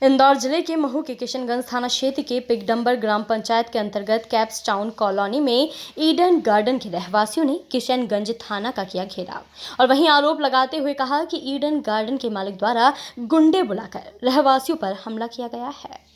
इंदौर जिले के महू के किशनगंज थाना क्षेत्र के पिगडम्बर ग्राम पंचायत के अंतर्गत कैप्स टाउन कॉलोनी में ईडन गार्डन के रहवासियों ने किशनगंज थाना का किया घेराव और वहीं आरोप लगाते हुए कहा कि ईडन गार्डन के मालिक द्वारा गुंडे बुलाकर रहवासियों पर हमला किया गया है।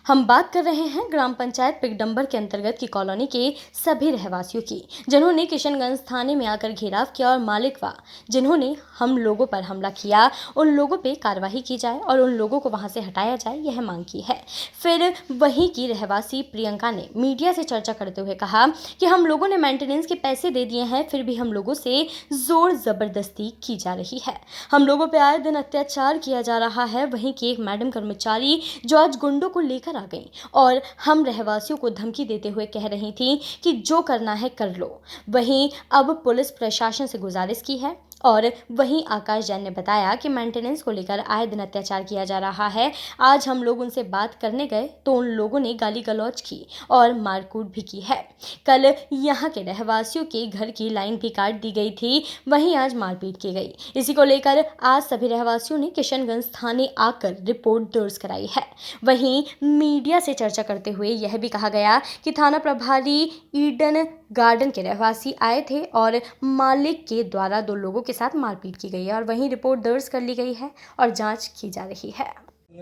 हम बात कर रहे हैं ग्राम पंचायत पिगडम्बर के अंतर्गत की कॉलोनी के सभी रहवासियों की, जिन्होंने किशनगंज थाने में आकर घेराव किया और मालिक व जिन्होंने हम लोगों पर हमला किया उन लोगों पे कार्रवाई की जाए और उन लोगों को वहां से हटाया जाए, यह मांग की है। फिर वहीं की रहवासी प्रियंका ने मीडिया से चर्चा करते हुए कहा कि हम लोगों ने मेंटेनेंस के पैसे दे दिए हैं, फिर भी हम लोगों से जोर जबरदस्ती की जा रही है। हम लोगों पर आए दिन अत्याचार किया जा रहा है। वहीं की एक मैडम कर्मचारी जो आज गुंडों को लेकर आ गई और हम रहवासियों को धमकी देते हुए कह रही थी कि जो करना है कर लो। वहीं अब पुलिस प्रशासन से गुजारिश की है और वहीं आकाश जैन ने बताया कि मेंटेनेंस को लेकर आए दिन अत्याचार किया जा रहा है। आज हम लोग उनसे बात करने गए तो उन लोगों ने गाली गलौज की और मारकूट भी की है। कल यहां के रहवासियों के घर की लाइन भी काट दी गई थी, वहीं आज मारपीट की गई। इसी को लेकर आज सभी रहवासियों ने किशनगंज थाने आकर रिपोर्ट दर्ज कराई है। वहीं मीडिया से चर्चा करते हुए यह भी कहा गया कि थाना प्रभारी ईडन गार्डन के रहवासी आए थे और मालिक के द्वारा दो लोगों के साथ मारपीट की गई है और वहीं रिपोर्ट दर्ज कर ली गई है और जांच की जा रही है।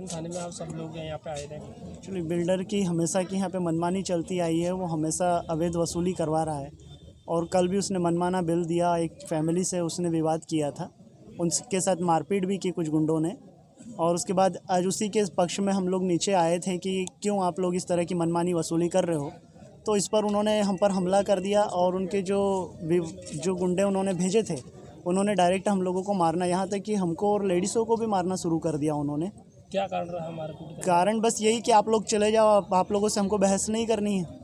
थाने में आप सब लोग यहाँ पे आए थे। एक्चुअली बिल्डर की हमेशा की यहाँ पे मनमानी चलती आई है, वो हमेशा अवैध वसूली करवा रहा है और कल भी उसने मनमाना बिल दिया। एक फैमिली से उसने विवाद किया था, उनके साथ मारपीट भी की कुछ गुंडों ने और उसके बाद आज उसी के पक्ष में हम लोग नीचे आए थे कि क्यों आप लोग इस तरह की मनमानी वसूली कर रहे हो। तो इस पर उन्होंने हम पर हमला कर दिया और उनके जो गुंडे उन्होंने भेजे थे उन्होंने डायरेक्ट हम लोगों को मारना, यहाँ तक कि हमको और लेडीज़ों को भी मारना शुरू कर दिया उन्होंने। क्या कारण रहा मारपीट का? कारण बस यही कि आप लोग चले जाओ, आप लोगों से हमको बहस नहीं करनी है।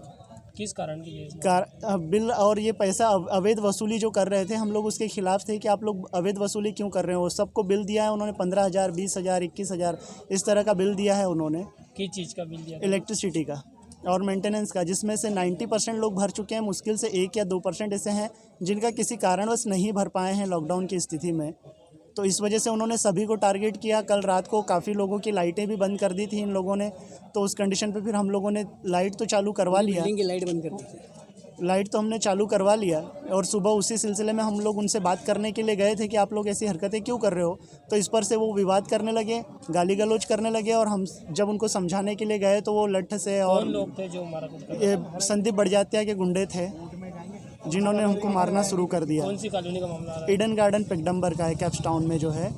किस कारण की ये? बिल और ये पैसा अवैध वसूली जो कर रहे थे, हम लोग उसके खिलाफ थे कि आप लोग अवैध वसूली क्यों कर रहे हो। सबको बिल दिया है उन्होंने, 15,000, 20,000, 21,000 इस तरह का बिल दिया है उन्होंने। किस चीज़ का बिल दिया? इलेक्ट्रिसिटी का और मेंटेनेंस का, जिसमें से 90% लोग भर चुके हैं। मुश्किल से 1 या 2% ऐसे हैं जिनका किसी कारणवश नहीं भर पाए हैं लॉकडाउन की स्थिति में। तो इस वजह से उन्होंने सभी को टारगेट किया। कल रात को काफ़ी लोगों की लाइटें भी बंद कर दी थी इन लोगों ने, तो उस कंडीशन पे फिर हम लोगों ने लाइट तो चालू करवा लिया। बिल्डिंग की लाइट बंद कर दी थी। लाइट तो हमने चालू करवा लिया और सुबह उसी सिलसिले में हम लोग उनसे बात करने के लिए गए थे कि आप लोग ऐसी हरकतें क्यों कर रहे हो। तो इस पर से वो विवाद करने लगे, गाली गलौज करने लगे और हम जब उनको समझाने के लिए गए तो वो लठ से और कौन लोग थे जो मारा? ये संदीप बड़जात्या के गुंडे थे जिन्होंने हमको मारना शुरू कर दिया। कौन सी कॉलोनी का मामला आ रहा है? ईडन गार्डन पिगडम्बर का है, कैप्स टाउन में जो है।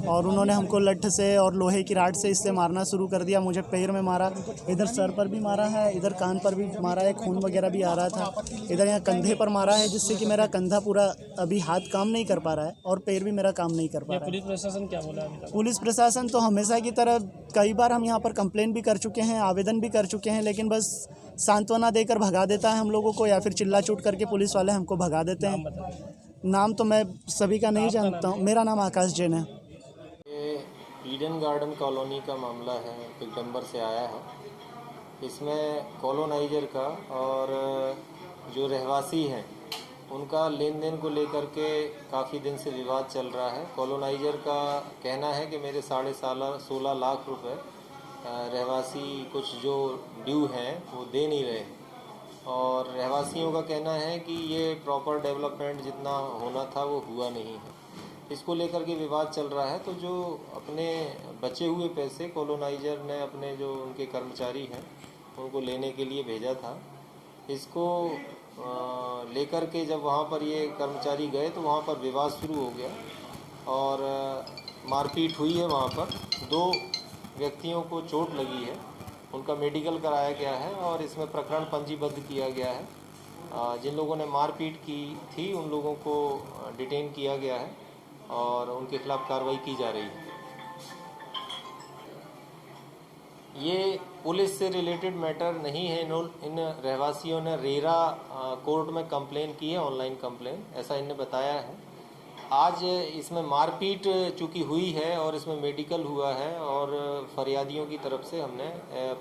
और उन्होंने हमको लठ से और लोहे की राड से इससे मारना शुरू कर दिया। मुझे पैर में मारा, इधर सर पर भी मारा है, इधर कान पर भी मारा है, खून वगैरह भी आ रहा था। इधर यहाँ कंधे पर मारा है, जिससे कि मेरा कंधा पूरा अभी हाथ काम नहीं कर पा रहा है और पैर भी मेरा काम नहीं कर पा रहा है। पुलिस प्रशासन क्या बोला अभी तक? पुलिस प्रशासन तो हमेशा की तरह कई बार हम यहाँ पर कंप्लेन भी कर चुके हैं, आवेदन भी कर चुके हैं, लेकिन बस सांत्वना देकर भगा देता है हम लोगों को या फिर चिल्ला चूट करके पुलिस वाले हमको भगा देते हैं। नाम तो मैं सभी का नहीं जानता हूँ। मेरा नाम आकाश जैन है। ये ईडन गार्डन कॉलोनी का मामला है, पिगडम्बर से आया है। इसमें कॉलोनाइजर का और जो रहवासी हैं उनका लेन देन को लेकर के काफ़ी दिन से विवाद चल रहा है। कॉलोनाइजर का कहना है कि मेरे 16.5 लाख रुपए रहवासी कुछ जो ड्यू हैं वो दे नहीं रहे और रहवासियों का कहना है कि ये प्रॉपर डेवलपमेंट जितना होना था वो हुआ नहीं है। इसको लेकर के विवाद चल रहा है। तो जो अपने बचे हुए पैसे कॉलोनाइजर ने अपने जो उनके कर्मचारी हैं उनको लेने के लिए भेजा था, इसको लेकर के जब वहाँ पर ये कर्मचारी गए तो वहाँ पर विवाद शुरू हो गया और मारपीट हुई है। वहाँ पर 2 व्यक्तियों को चोट लगी है, उनका मेडिकल कराया गया है और इसमें प्रकरण पंजीबद्ध किया गया है। जिन लोगों ने मारपीट की थी उन लोगों को डिटेन किया गया है और उनके खिलाफ कार्रवाई की जा रही है। ये पुलिस से रिलेटेड मैटर नहीं है। इन रहवासियों ने रेरा कोर्ट में कंप्लेन की है, ऑनलाइन कंप्लेन, ऐसा इन्हें बताया है। आज इसमें मारपीट चूँकि हुई है और इसमें मेडिकल हुआ है और फरियादियों की तरफ से हमने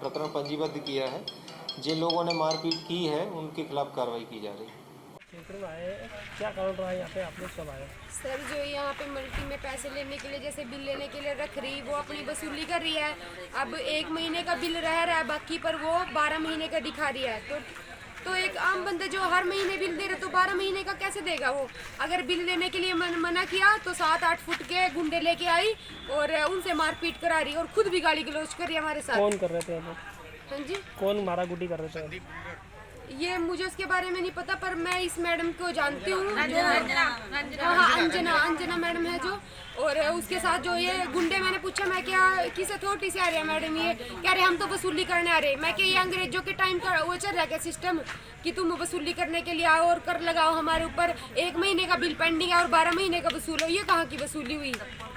प्रकरण पंजीबद्ध किया है। जिन लोगों ने मारपीट की है उनके खिलाफ कार्रवाई की जा रही है। क्षेत्र में आए हैं, क्या कारण रहा है यहाँ पे, आप लोग कब आए? सर जो यहाँ पे मल्टी में पैसे लेने के लिए जैसे बिल लेने के लिए रख रही, वो अपनी वसूली कर रही है। अब 1 महीने का बिल रह रहा है बाकी, पर वो 12 महीने का दिखा रही है। तो एक आम बंदा जो हर महीने बिल दे रहा तो 12 महीने का कैसे देगा वो? अगर बिल देने के लिए मना किया तो 7-8 फुट के गुंडे लेके आई और उनसे मारपीट करा रही और खुद भी गाली गलौज कर रही है हमारे साथ। कौन कर रहे थे वो? हाँ जी, कौन मारा गुटी कर रहे थे? ये मुझे उसके बारे में नहीं पता, पर मैं इस मैडम को जानती हूँ। हाँ, अंजना मैडम है जो, और उसके साथ जो ये गुंडे, मैंने पूछा मैं क्या किस अथॉरिटी से आ रहे हैं मैडम, ये कह रहे हम तो वसूली करने आ रहे। मैं कि ये अंग्रेजों के टाइम का वो चल रहा है सिस्टम कि तुम वसूली करने के लिए आओ और कर लगाओ हमारे ऊपर। 1 महीने का बिल पेंडिंग है और 12 महीने का वसूलो, ये कहाँ की वसूली हुई?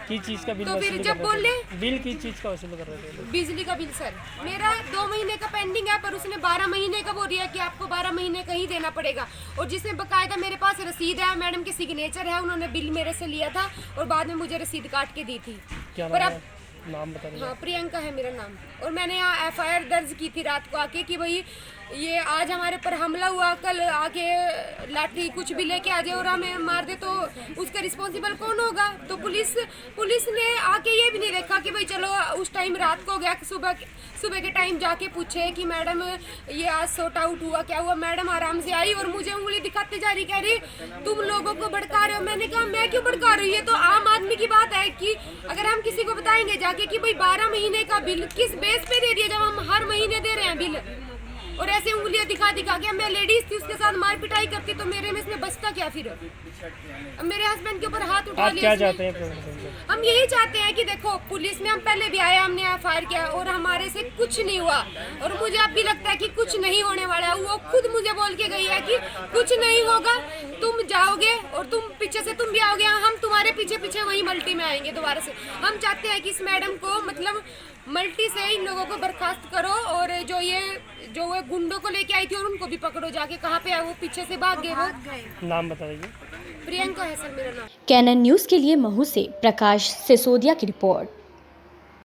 किस चीज़ का बिल तो फिर वसूल जब कर रहे थे? बोले बिल किस चीज़ का वसूल कर रहे थे? बिजली का बिल सर, मेरा 2 महीने का पेंडिंग है, पर उसने 12 महीने का बोल दिया कि आपको 12 महीने का ही देना पड़ेगा। और जिसमें बकायदा मेरे पास रसीद है, मैडम के सिग्नेचर है, उन्होंने बिल मेरे से लिया था और बाद में मुझे रसीद काट के दी थी। क्या पर नाम अब है? नाम बता दीजिए। हाँ, प्रियंका है मेरा नाम। और मैंने यहाँ FIR दर्ज की थी रात को आके कि भाई ये आज हमारे पर हमला हुआ, कल आके लाठी कुछ भी लेके आ जाए और हमें मार दे तो उसका रिस्पॉन्सिबल कौन होगा? तो पुलिस ने आके ये भी नहीं देखा कि भाई चलो उस टाइम रात को गया, सुबह के टाइम जाके पूछे कि मैडम ये आज सॉर्ट आउट हुआ, क्या हुआ? मैडम आराम से आई और मुझे उंगली दिखाते जा रही, कह रही तुम लोगों को भड़का रहे हो। मैंने कहा मैं क्यों भड़का रही हूँ? ये तो आम आदमी की बात है कि अगर हम किसी को बताएंगे जाके कि भाई 12 महीने का बिल किस बेस पे दे दिया जब हम हर महीने दे रहे हैं बिल, और ऐसे उंगलियां दिखा के मैं लेडीज थी उसके साथ मार पिटाई करती तो मेरे में इसमें बचता क्या? फिर अब मेरे हस्बैंड के ऊपर हाथ उठा आप लिया क्या इसने। चाहते हैं प्रशासन से? हम यही चाहते हैं कि देखो पुलिस में हम पहले भी आए, हमने FIR किया और हमारे से कुछ नहीं हुआ, और मुझे अब भी लगता है कि कुछ नहीं होने वाला है। वो खुद मुझे बोल के गई है कि कुछ नहीं होगा, तुम जाओगे और तुम पीछे से तुम भी आओगे, हम तुम्हारे पीछे पीछे वही मल्टी में आएंगे दोबारा से। हम चाहते हैं कि इस मैडम को मतलब मल्टी से इन लोगों को बर्खास्त करो, और जो वो गुंडों को लेके आई थी और उनको भी पकड़ो जाके, कहाँ पे है वो? पीछे से भाग गए वो। नाम बता दीजिए। प्रियंका है सर मेरा नाम। कैनन न्यूज़ के लिए महू से प्रकाश सिसोदिया की रिपोर्ट।